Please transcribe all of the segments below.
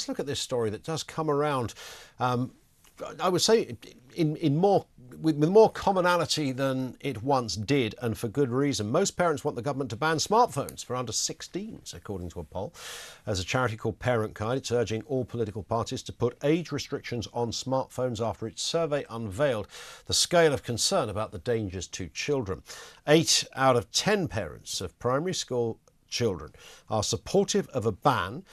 Let's look at this story that does come around, I would say, with more commonality than it once did, and for good reason. Most parents want the government to ban smartphones for under-16s, according to a poll. As a charity called Parental, it's urging all political parties to put age restrictions on smartphones after its survey unveiled the scale of concern about the dangers to children. 8 out of 10 parents of primary school children are supportive of a ban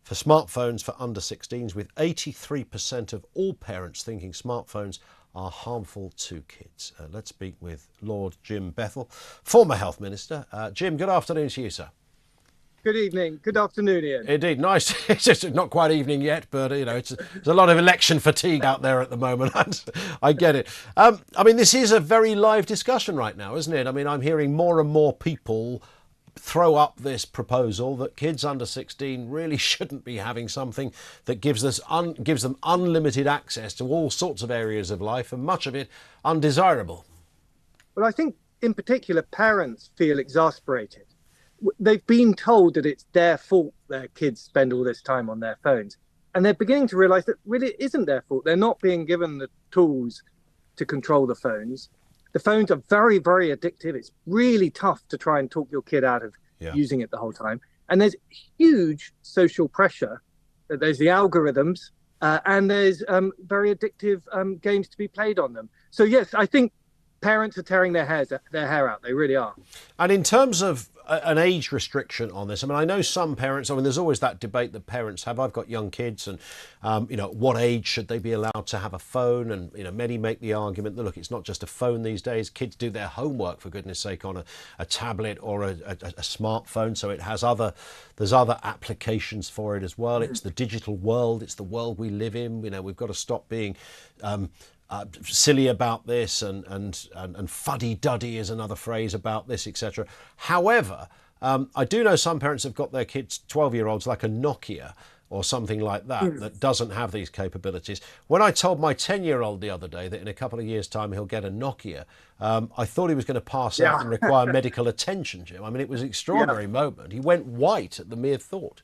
for smartphones for under-16s, with 83% of all parents thinking smartphones are harmful to kids. Let's speak with Lord Jim Bethell, former Health Minister. Jim, good afternoon to you, sir. Good evening. Good afternoon, Ian. Indeed, nice. It's just not quite evening yet, but there's a lot of election fatigue out there at the moment. I get it. I mean, this is a very live discussion right now, isn't it? I mean, I'm hearing more and more people throw up this proposal that kids under 16 really shouldn't be having something that gives them unlimited access to all sorts of areas of life, and much of it undesirable. Well, I think in particular parents feel exasperated. They've been told that it's their fault their kids spend all this time on their phones, and they're beginning to realise that really it isn't their fault. They're not being given the tools to control the phones. The phones are very, very addictive. It's really tough to try and talk your kid out of using it the whole time. And there's huge social pressure. There's the algorithms and there's very addictive games to be played on them. So, yes, I think parents are tearing their hair out. They really are. And in terms of an age restriction on this, I mean, I know some parents, I mean, there's always that debate that parents have. I've got young kids and, what age should they be allowed to have a phone? And, many make the argument that, look, it's not just a phone these days. Kids do their homework, for goodness sake, on a tablet or a smartphone. So there's other applications for it as well. It's the digital world. It's the world we live in. We've got to stop being silly about this, and fuddy-duddy is another phrase about this, etc. However, I do know some parents have got their kids, 12-year-olds, like a Nokia or something like that, that doesn't have these capabilities. When I told my 10-year-old the other day that in a couple of years' time he'll get a Nokia, I thought he was going to pass out and require medical attention, Jim. I mean, it was an extraordinary moment. He went white at the mere thought.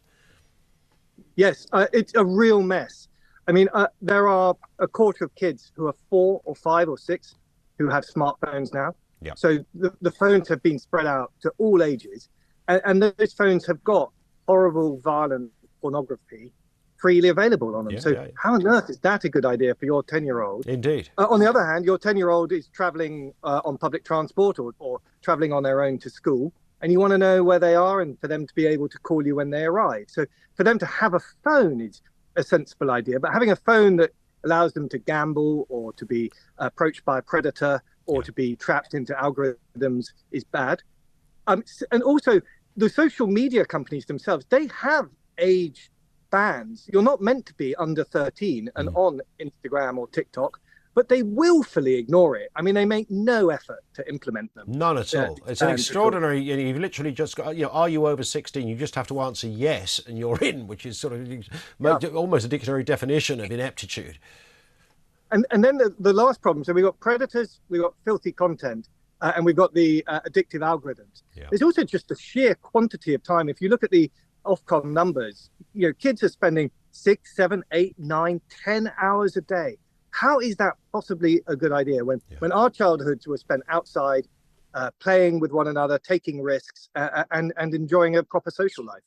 Yes, it's a real mess. I mean, there are a quarter of kids who are 4 or 5 or 6 who have smartphones now. Yeah. So the phones have been spread out to all ages. And those phones have got horrible, violent pornography freely available on them. How on earth is that a good idea for your 10-year-old? Indeed. On the other hand, your 10-year-old is traveling on public transport or traveling on their own to school, and you want to know where they are and for them to be able to call you when they arrive. So for them to have a phone is a sensible idea, but having a phone that allows them to gamble or to be approached by a predator or to be trapped into algorithms is bad. And also the social media companies themselves, they have age bans. You're not meant to be under 13 and on Instagram or TikTok, but they willfully ignore it. I mean, they make no effort to implement them. None at all. It's an extraordinary, you've literally just got, are you over 16? You just have to answer yes and you're in, which is sort of almost a dictionary definition of ineptitude. And then the last problem, so we've got predators, we've got filthy content, and we've got the addictive algorithms. Yeah. There's also just the sheer quantity of time. If you look at the Ofcom numbers, kids are spending 6, 7, 8, 9, 10 hours a day. How is that possibly a good idea when our childhoods were spent outside, playing with one another, taking risks, and enjoying a proper social life?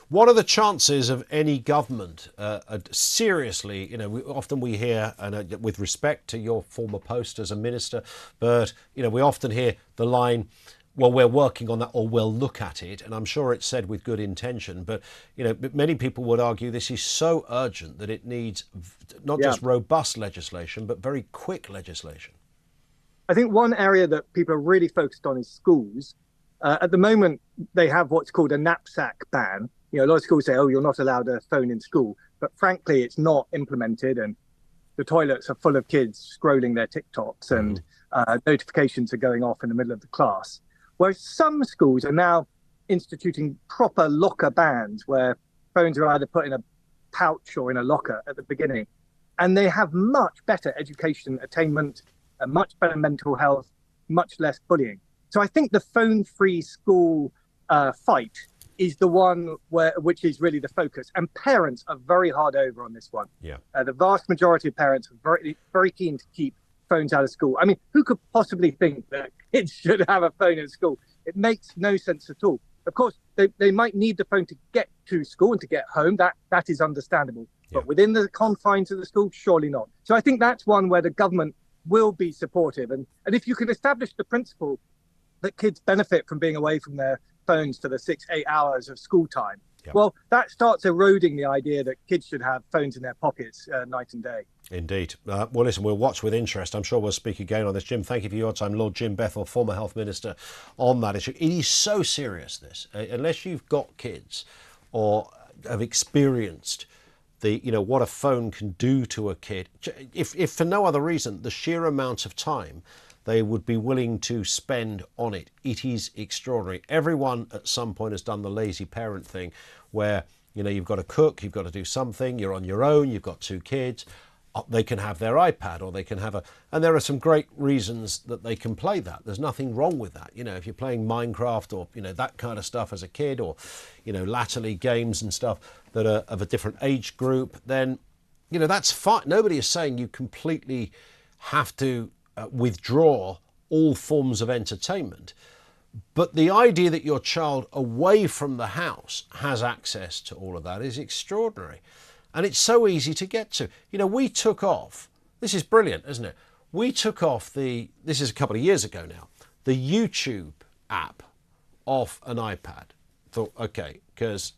What are the chances of any government seriously, often we hear, and with respect to your former post as a minister, but, we often hear the line, well, we're working on that, or we'll look at it. And I'm sure it's said with good intention, but, many people would argue this is so urgent that it needs not just robust legislation, but very quick legislation. I think one area that people are really focused on is schools. At the moment, they have what's called a knapsack ban. A lot of schools say, oh, you're not allowed a phone in school. But frankly, it's not implemented. And the toilets are full of kids scrolling their TikToks and notifications are going off in the middle of the class. Whereas some schools are now instituting proper locker bans where phones are either put in a pouch or in a locker at the beginning. And they have much better education attainment, a much better mental health, much less bullying. So I think the phone-free school fight is the one which is really the focus. And parents are very hard over on this one. Yeah. The vast majority of parents are very, very keen to keep phones out of school. I mean, who could possibly think that kids should have a phone at school? It makes no sense at all. Of course, they might need the phone to get to school and to get home. That is understandable. Yeah. But within the confines of the school, surely not. So I think that's one where the government will be supportive. And if you can establish the principle that kids benefit from being away from their phones for the 6-8 hours of school time, well, that starts eroding the idea that kids should have phones in their pockets night and day. Indeed. Well, listen, we'll watch with interest. I'm sure we'll speak again on this. Jim, thank you for your time. Lord Jim Bethell, former Health Minister, on that issue. It is so serious, this. Unless you've got kids or have experienced what a phone can do to a kid, if for no other reason, the sheer amount of time they would be willing to spend on it, it is extraordinary. Everyone at some point has done the lazy parent thing where, you've got to cook, you've got to do something, you're on your own, you've got 2 kids, they can have their iPad or they can have and there are some great reasons that they can play that. There's nothing wrong with that. If you're playing Minecraft or, that kind of stuff as a kid, or, latterly games and stuff that are of a different age group, then, that's fine. Nobody is saying you completely have to withdraw all forms of entertainment. But the idea that your child away from the house has access to all of that is extraordinary. And it's so easy to get to. We took off, this is brilliant, isn't it? We took off this is a couple of years ago now, the YouTube app off an iPad. Thought, okay, because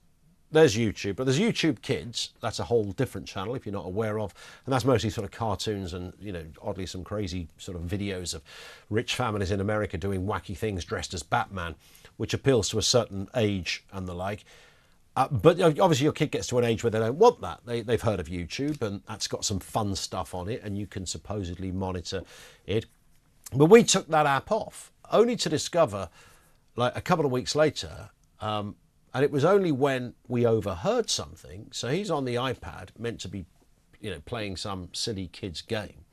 there's YouTube, but there's YouTube Kids. That's a whole different channel if you're not aware of. And that's mostly sort of cartoons and, oddly some crazy sort of videos of rich families in America doing wacky things dressed as Batman, which appeals to a certain age and the like. But obviously your kid gets to an age where they don't want that. They've heard of YouTube and that's got some fun stuff on it and you can supposedly monitor it. But we took that app off, only to discover, like a couple of weeks later, and it was only when we overheard something. So he's on the iPad, meant to be, playing some silly kids game,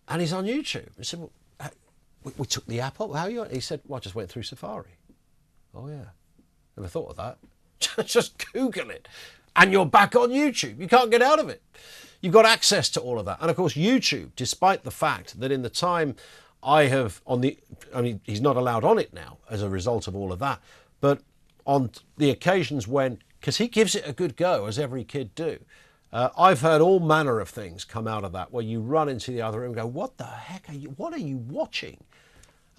and he's on YouTube. I said, well, we took the app off. How are you? He said, well, I just went through Safari. Oh yeah, never thought of that. Just Google it, and you're back on YouTube. You can't get out of it. You've got access to all of that, and of course, YouTube, despite the fact that in the time he's not allowed on it now as a result of all of that, but on the occasions when, because he gives it a good go, as every kid do, I've heard all manner of things come out of that where you run into the other room and go, what the heck what are you watching?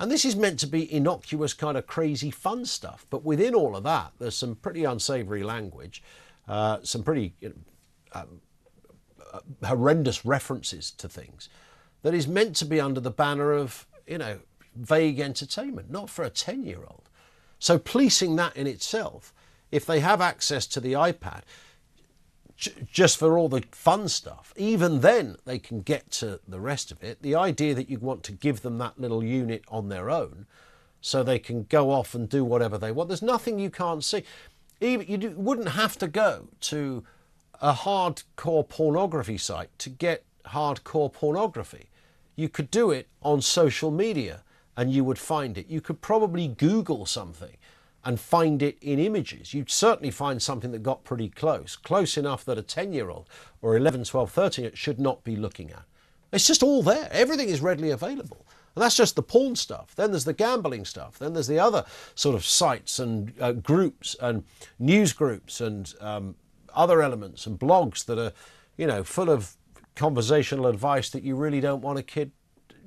And this is meant to be innocuous kind of crazy fun stuff, but within all of that there's some pretty unsavory language, some pretty horrendous references to things that is meant to be under the banner of vague entertainment, not for a 10-year-old. So policing that in itself, if they have access to the iPad, just for all the fun stuff, even then they can get to the rest of it. The idea that you want to give them that little unit on their own so they can go off and do whatever they want. There's nothing you can't see. You wouldn't have to go to a hardcore pornography site to get hardcore pornography. You could do it on social media and you would find it. You could probably Google something and find it in images. You'd certainly find something that got pretty close enough that a 10-year-old or 11, 12, 13 should not be looking at. It's just all there. Everything is readily available. And that's just the porn stuff. Then there's the gambling stuff. Then there's the other sort of sites and groups and news groups and other elements and blogs that are, full of conversational advice that you really don't want a kid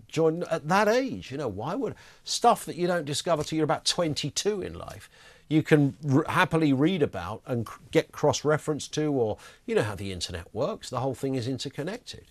join at that age. Why would stuff that you don't discover till you're about 22 in life, you can happily read about and get cross-reference to, or how the internet works. The whole thing is interconnected.